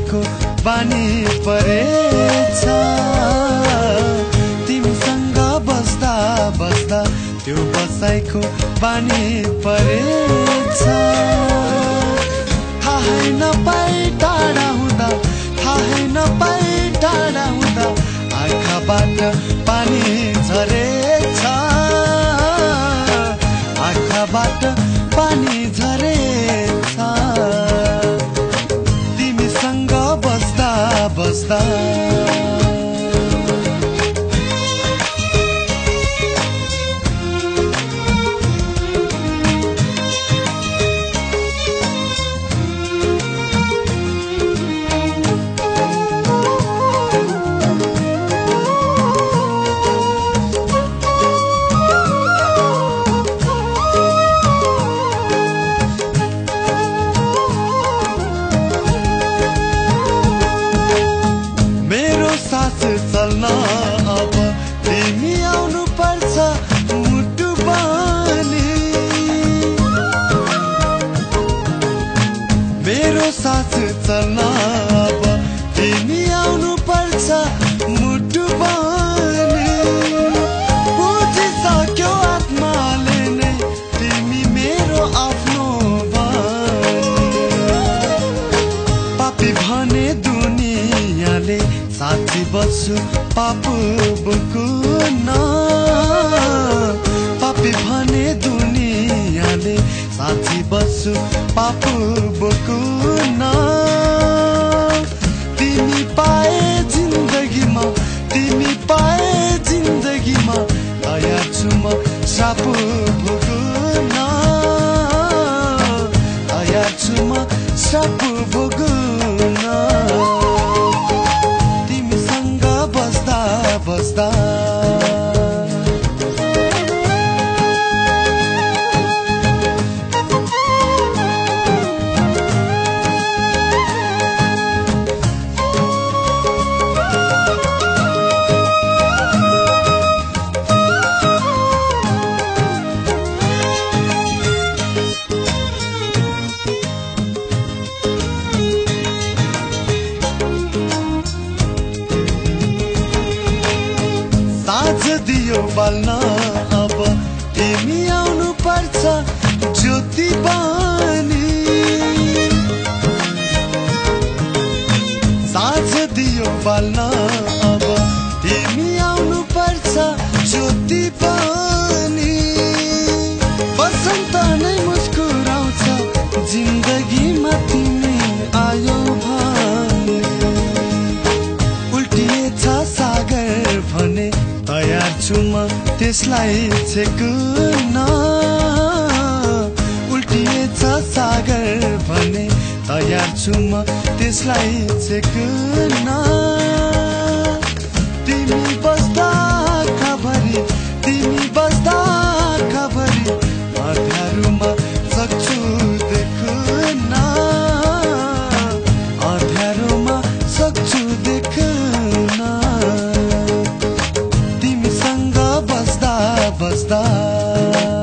बसाइको बानी परेछ तिमीसँग बस्दा बस्दा त्यो बसाइको बानी परेछ थाहै नपाई टाढा हुँदा थाहै नपाई टाढा हुँदा आँखाबाट पानी झरेछ आँखाबाट पानी झरेछ तिमीसँग बस्दा बस्दा सास चल्न अब तिमी आउनु पर्छ मुटु बानी मेरो सास चल्न अब तिमी आउनु पर्छ मुटु बानी बुझिसक्यो आत्माले नै तिमी मेरो आफ्नो बानी पापी भने दुनियाँले साथी बस्छु पाप बुकुन पापी भने दुनियाँले साथी बस्छु पाप बुकुन तिमी पाए जिन्दगीमा तिमी पाए जिन्दगीमा तयार छु म श्राप भोग्न तयार छु म श्राप भोग्न बस्दा साँझ दियो बाल्न अब तिमी आउनु पर्छ ज्योति बानी साँझ दियो बाल्न अब तिमी आउनु पर्छ ज्योति बानी बसन्त नै मुस्कुराउँछ जिन्दगीमा तिमी आयो भने उल्टिएछ सागर भने तयार छु म त्यसलाई छेक्न उल्टिएछ सागर भने तयार छु म त्यसलाई छेक्न तिमी बस्दा खबरी तिमी बस्दा खबरी अँध्यारोमा सक्छु देख्न अँध्यारोमा सक्छु देख्न बस्दा